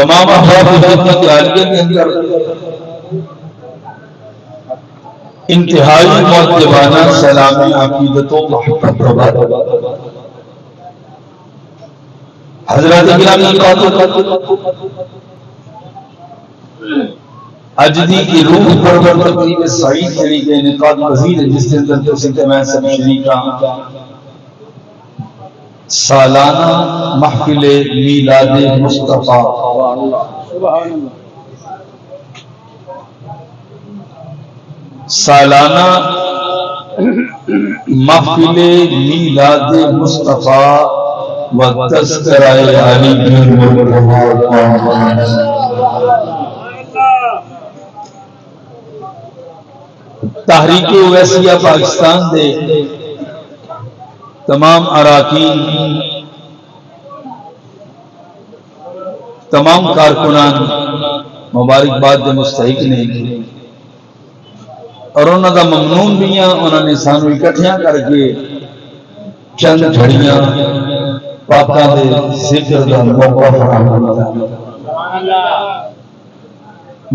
تمام احباب خدمت عالیہ کے اندر انتہائی مؤدبانہ سلام عقیدت و محبت پرباد حضرات گرامی اج دی کی روح پرور تقریب سعید جڑی کے انعقاد پذیر ہے، جس کے اندر توسیع میں سب شریکاں سالانہ محفل میلاد مصطفیٰ سالانہ محفل میلاد مصطفیٰ و تذکرہ علی تحریک اویسیہ پاکستان دے تمام اراکین تمام کارکنان مبارکباد دے مستحق نے اور انہوں دا ممنون بھی ہیں، انہوں نے سانو اکٹھیاں کر کے چند گھڑیاں پاکاں دے ذکر دا موقع فراہم کیا۔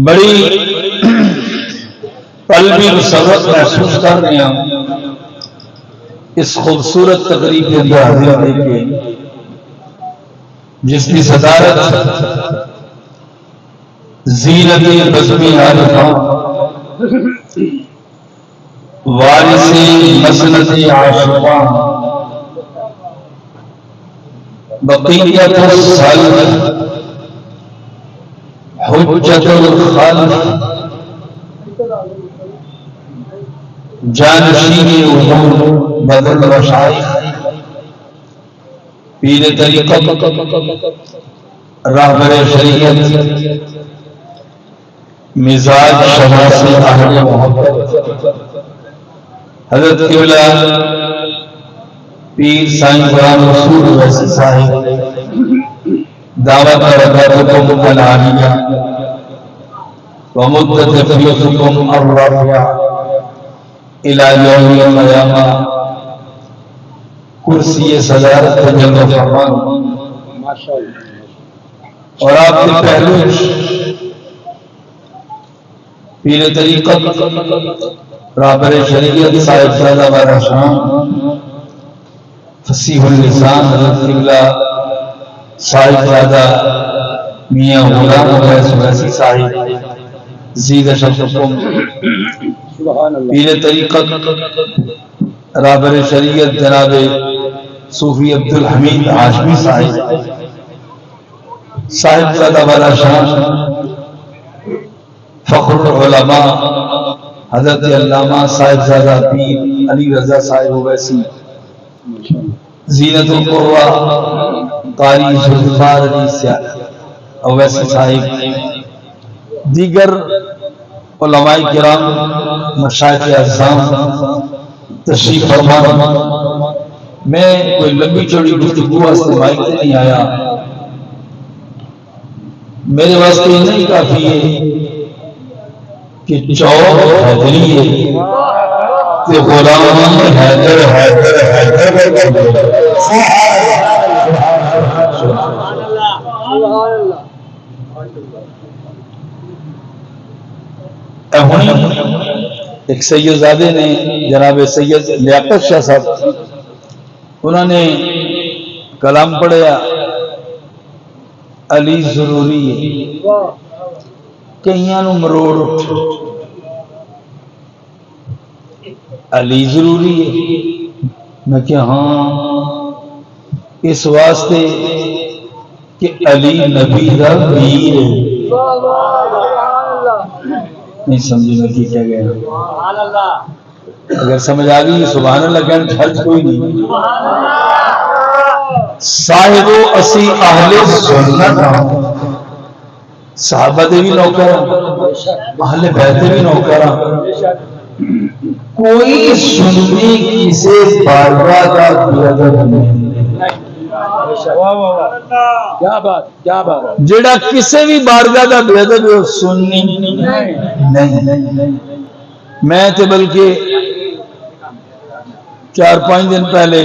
بڑی قلبی مسرت محسوس کر رہے ہیں اس خوبصورت تقریب کے اندر حاضر دے کے، جس کی صدارت زینت بزمی عارفہ وارث مسند عاشقاں بقیت الصالح حجت الخالق جانشین امور بدل وشائخ پیر طریقت راہبر شریعت مزاج شناسی اہل محبت حضرت قبلہ پیر سائیں قرآن رسول ویسی صاحب دعوت برکاتکم العالیہ ومدت فیتکم الرافعہ الى یوم القیامہ کرسی صدارت جلوہ فرمان اور آپ کے پہلو پیر طریقت رابر شریعت صاحب زادہ بارہ شام فصیح اللسان حضرت قبلہ صاحب زادہ میاں غلام ویسی صاحب زید شفقم پیر طریقت رابر شریعت جناب صوفی عبدالحمید ہاشمی صاحب صاحب زادہ بارہ شام فخر العلماء حضرت علامہ صاحب زادہ پیر علی رضا صاحب اویسی زینت القرآ قاری ذوالفقار علی اویسی صاحب دیگر علماء کرام مشائخ اعظام تشریف فرما۔ میں کوئی لمبی چوڑی گفتگو واسطے مائک سے نہیں آیا، میرے واسطے نہیں کافی ہے کہ چوک حیدری ہے کہ غلام حیدر حیدر حیدر ایک سید زادے نے جناب سید لیاقت شاہ صاحب انہوں نے کلام پڑھیا علی ضروری ہے کئیاں نو مروڑ اٹھ علی ضروری ہے، میں کہ ہاں اس واسطے کہ علی نبی دا میر ہے۔ نہیں سمجھے میں کی کہہ گیا؟ اگر سمجھ آگئی سبحان اللہ کہنے حرج کوئی نہیں۔ صاحب اسی اہل سنت صحابہ دے بھی نوکر اہل بیت بھی نوکر کوئی سنی کسے بارگاہ کا بیادب نہیں، جڑا کسے بھی بارگاہ کا بیادب ہے سنی نہیں۔ میں تے بلکہ 4-5 دن پہلے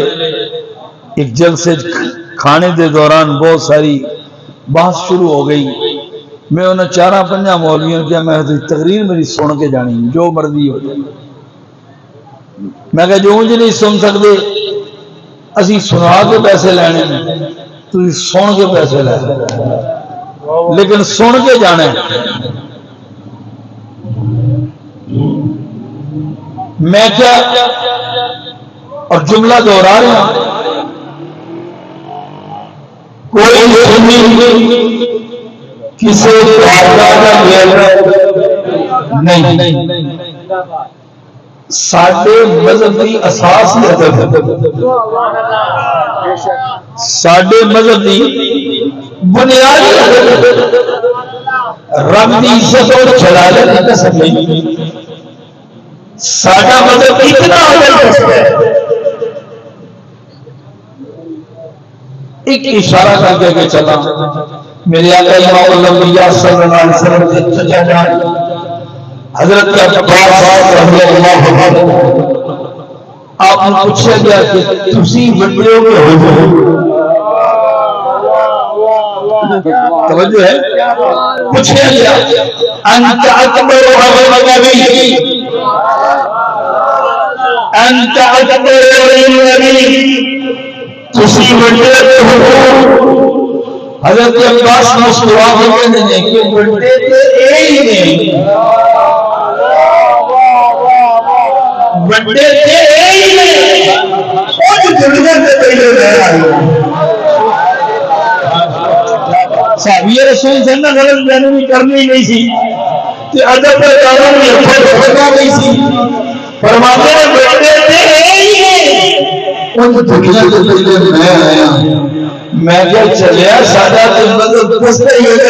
ایک جلسے کھانے دے دوران بہت ساری بحث شروع ہو گئی میں انہیں 4-5 مولویوں کیا میں تقریر میری سن کے جانی جو مرضی ہو جائے. میں کہا جو مجھے نہیں سن سکتے اسی سنا کے پیسے لینے تو سن کے پیسے لے لیکن سن کے جانا ہے. میں کیا اور جملہ دوہرا رہا ہوں کوئی کسی نہیں ساڈے مذہب کی اساس ہی ادب ساڈے مذہب کی بنیادی رب کی عزت اور جلالت کی قسم ساڈا مذہب اتنا ہے. ایک اشارہ کر کے چلا میرے آقا امام الانبیاء صلی اللہ علیہ وسلم کے چچا جان حضرت عباس رضی اللہ عنہ آپ نے پوچھا گیا کہ تسی بڑے ہو توجہ ہے پوچھا گیا انت اکبر النبی انت اکبر النبی تسی بڑے ہو. حضرت عباس مسکرا کے کہتے ہیں کہ بڑے تے ہی نہیں بڑے تے ہی نہیں اور دنیا سے پہلے رہ آئے صحابی رسول سے نہ غلط بیانی کرنی نہیں سی کہ ادب پر کاروں میں ہونا نہیں سی فرماتے ہیں بڑے تے ہی نہیں اور دنیا سے پہلے میں آیا میں کیا چلیا سادہ تے مطلب دستے ہی ہوئے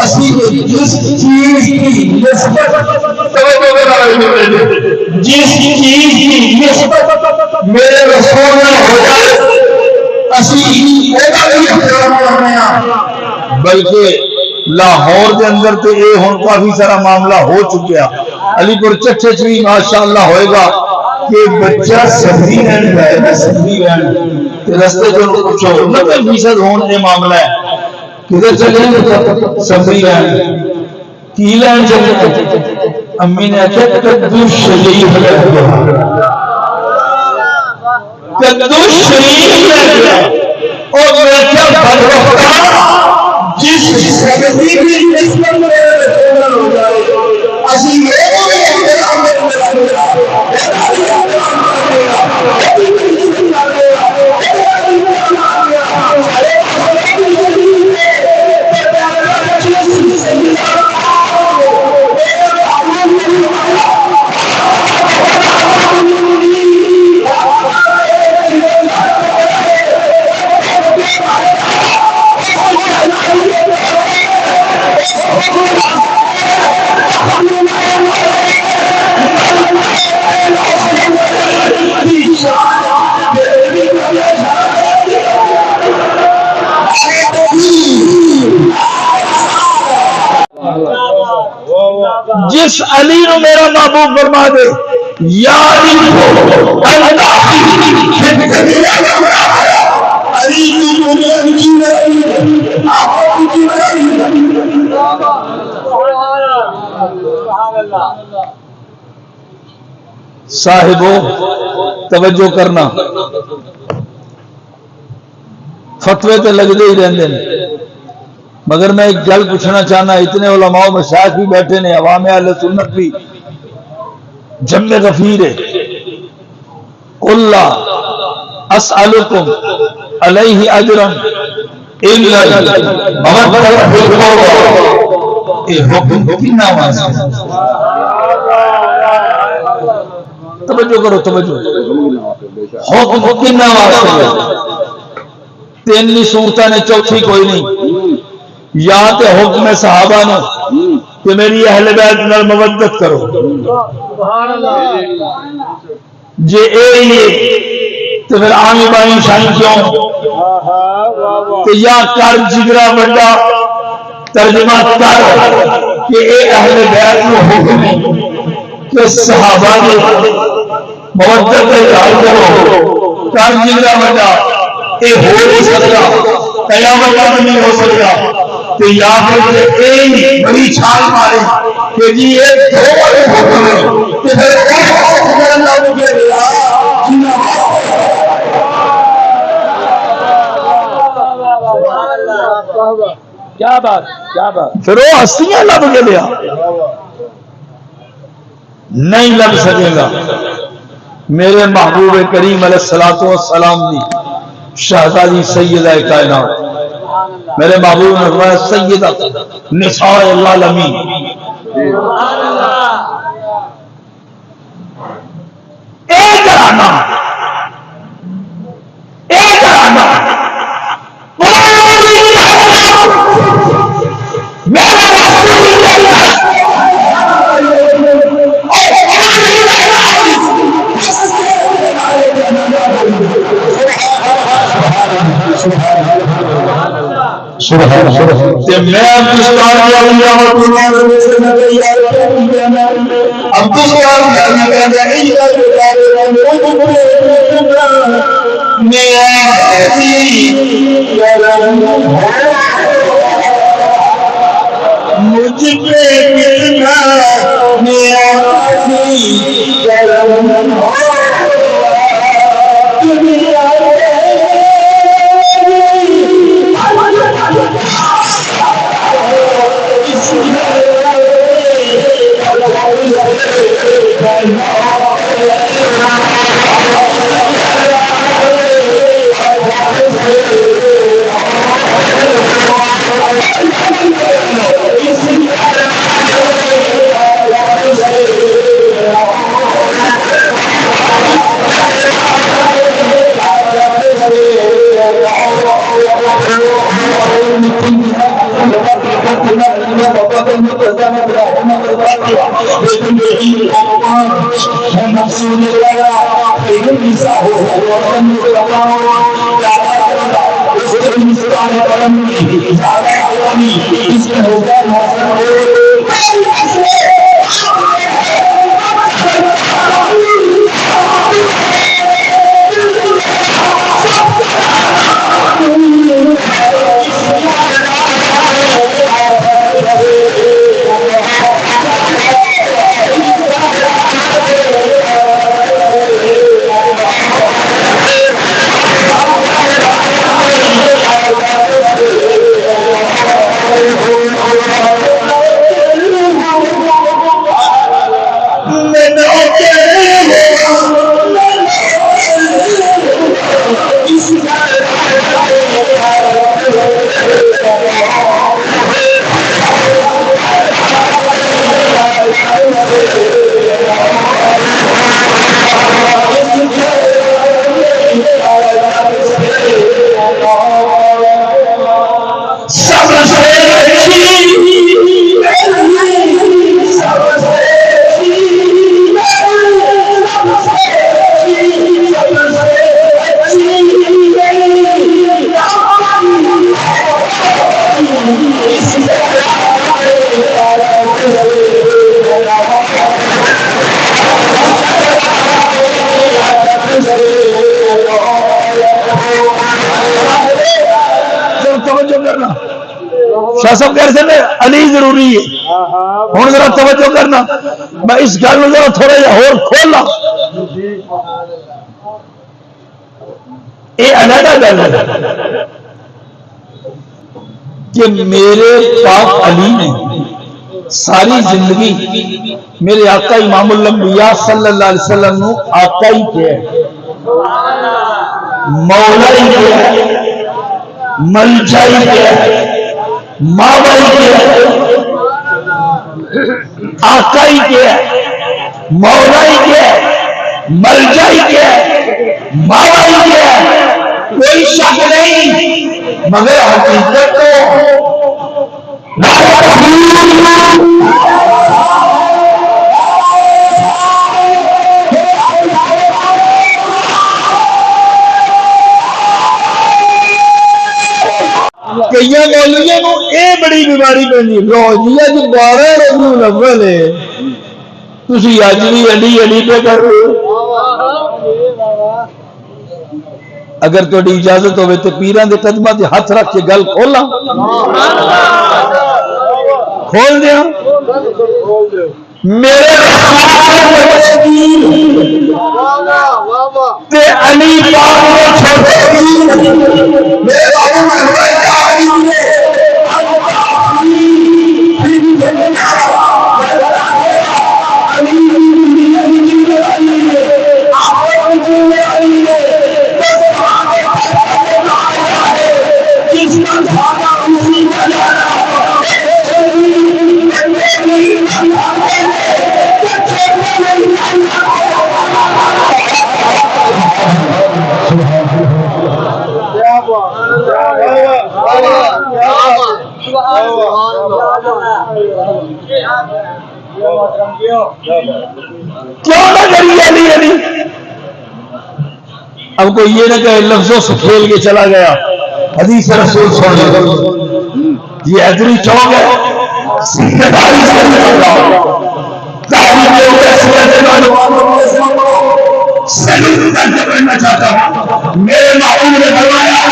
اسی جس چیز کی نسبت جس چیز کی نسبت میرے رسول میں ہو جائے اسی بلکہ لاہور کے اندر تو یہ ہوں کافی سارا معاملہ ہو چکیا علی پور چچے چوی ماشاءاللہ ہوئے گا کہ بچہ سبزی رہن گئے نا سبزی رہن رستے جو کچھ 90% ہونے معاملہ ہے کدھر چلے سبزی رہن کی لین چلے امی نے کہا قدوس شریف لے گیا قدوس شریف لے گیا اور میں کیا بھرتا جس سبزی کی نسبت میں رسول ہو جائے اسی جس علی نو میرا محبوب فرما دے یا علی صاحبو توجہ کرنا فتوے تے لگتے ہی رہتے ہیں مگر میں ایک گل پوچھنا چاہنا اتنے علماء مشائخ بھی بیٹھے نے عوام اہل سنت بھی جمع غفیر ہے قل لا اسألکم علیہ اجرا الا المودۃ فی القربى یہ حکم کنا واسطے توجہ کرو توجہ حکم کنا واسطے تین صورتیں نے چوتھی کوئی نہیں یا تے حکم صحابہ نے کہ میری اہل بیت نال مودت کرو جے اے تو پھر آمی بائیں شاہی کیوں کہ یا کر جگرا بڑا ترجمہ کر کہ اے اہل بیت نو حکم ہے کہ صحابہ نے مودت اظہار کرو کر جگرا بڑا اے ہو نہیں سکتا قیامت میں نہیں ہو سکتا کہ یا پھر ایک بڑی چھال مارے کہ جی ایک دو بڑے حکم ہے کہ پھر کیا بات کیا بات. پھر وہ ہستیاں لب کے لیا نہیں لب سکے گا. میرے محبوب کریم علیہ الصلوۃ والسلام دی شہزادی سیدہ کائنات میرے محبوب نے فرمایا سیدہ نساء العالمین. ایک گھرانہ مجھ پہ کتنا شاہ صاحب کہہ رہے ہیں علی ضروری ہے. ہوں ذرا توجہ کرنا میں اس گل میں ذرا تھوڑا جہا اور کھولا. یہ علیحدہ گل ہے کہ میرے پاک علی نے ساری زندگی میرے آقا امام الانبیاء صلی اللہ علیہ وسلم نے آقا ہی کیا مولا ہی کیا ملجا ہی کیا ماوا ہی کیا آقا ہی کیا مولا ہی کیا ملجا ہی کیا ماوا ہی کیا کوئی شک نہیں مگر حقیقت کئی مولویوں کو یہ بڑی بیماری پہنی روزیا جی 12 ربیع الاول ہے تھی اج بھی علی علی پہ کر رہے اگر تھوڑی اجازت ہوئے تو پیران دے قدمہ دے ہاتھ رکھ کے گل کھولا کھول دیا میرے تے علی پاک نے چھوڑے میرے کیوں نہ کریے علی علی؟ اب کوئی یہ نہ کہے لفظوں سے کھیل کے چلا گیا، حدیث رسول سن لے یہ حیدری چوک ہے کرنا چاہتا ہوں میرے معلوم نے فرمایا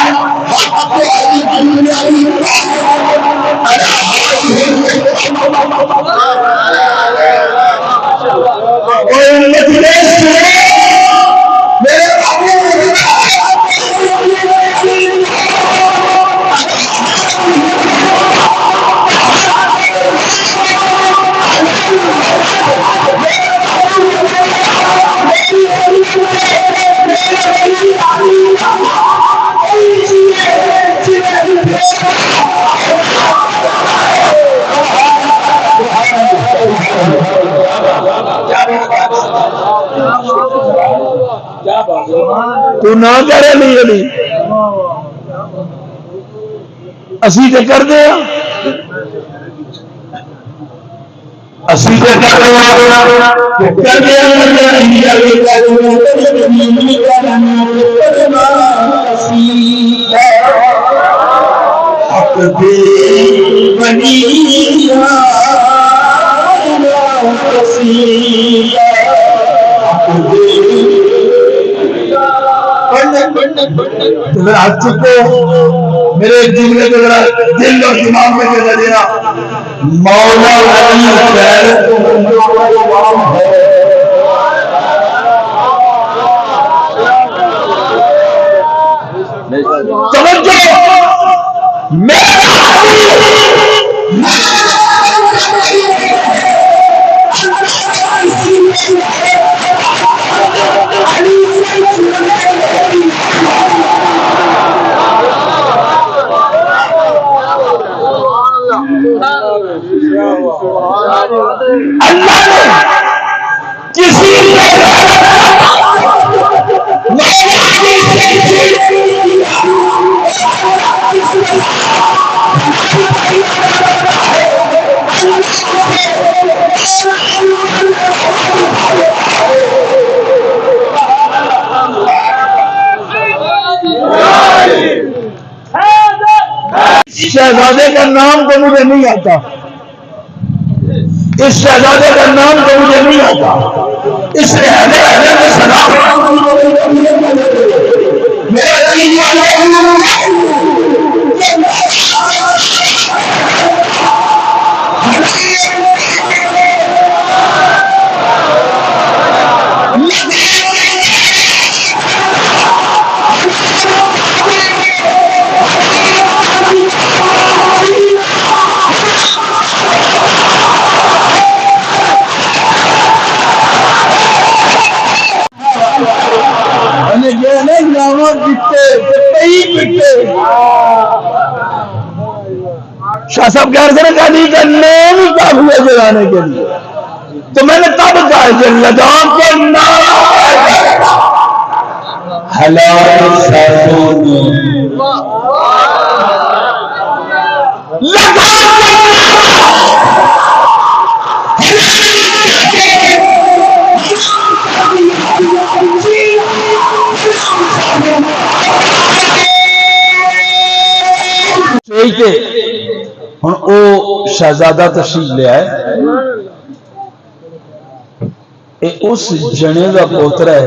تو نہ کرے نہیں علی اسی تے کر دے اسی تے کر دے ہاتھ چکو میرے جملے کو ذرا دل اور دماغ میں جگہ دینا مولا علی خیر توجہ اللہ نے کسی شہزادے کا نام تو مجھے نہیں آتا اس شہزادے کا نام تو مجھے نہیں آتا اس شاہ صاحب کہہ رہے تھے علی کا نام ہی کافی ہے جلانے کے لیے تو میں نے تب کہا کہ لگام کے ہوں او شہزادہ تشریف لے آئے اس جنے کا پوترا ہے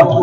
8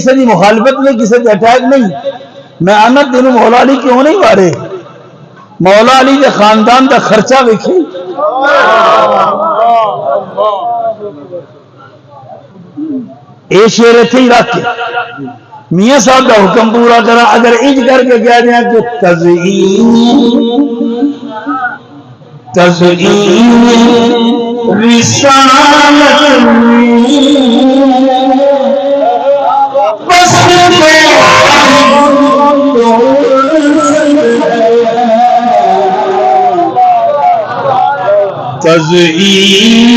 کسی کی مخالفت نہیں، کسی کا اٹیک نہیں. میں آنا تینوں مولا علی کیوں نہیں مارے؟ مولا علی کے خاندان کا خرچہ ویکھی. یہ شیر اتنے ہی رکھ کے میاں صاحب کا حکم پورا کرا. اگر انج کر کے کہہ دیا کہ تزئین رسالت بس تزئین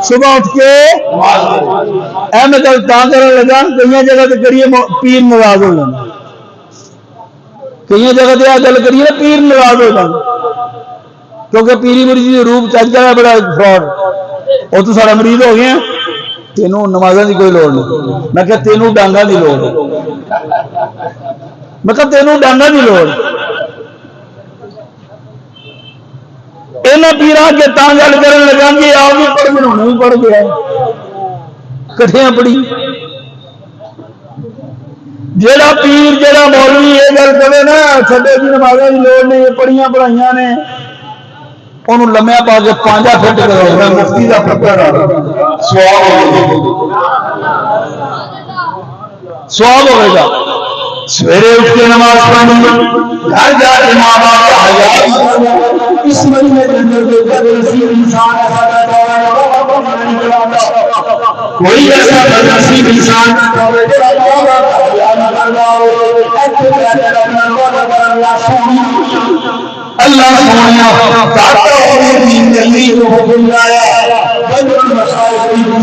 صبح اٹھ کے میں گل کرنے لگا. کئی جگہ تو کریے پیر ناراض ہو جانا، کئی جگہ تو گل کریے پیر ناراض ہو جانا، کیونکہ پیری مریضی روپ چل جائے بڑا فراڈ. وہ تو سارا مریض ہو گیا، تینوں نمازوں کی کوئی لوڑ نہیں. میں کہ تینوں ڈانگا کی لوڑ، میں کہ تینوں ڈانگا کی لوڑ. یہاں پیرا کے تاں گل کر لگا کہ آپ بھی پڑھ گئے ہونے بھی پڑھ گیا کٹھیاں پڑھی. جیڑا پیر جیڑا مولوی یہ گل کرے نا چھڈے کی نمازوں کی لوڑ نہیں، پڑھیاں پڑھائیاں نے، انہوں لمیا پا کے 5 فٹ کرو. میں مفتی کا پتر سواب ہوئے گا. سویرے اٹھ کے نماز پڑھنی، گھر جا کے ماں باپ کا حیا، اس مہینے کے اندر بدنصیب انسان کوئی ایسا بدنصیب انسان اللہ سویا داتا ہوئے دین جلدی کو حکم لایا. بدر مسائل النبي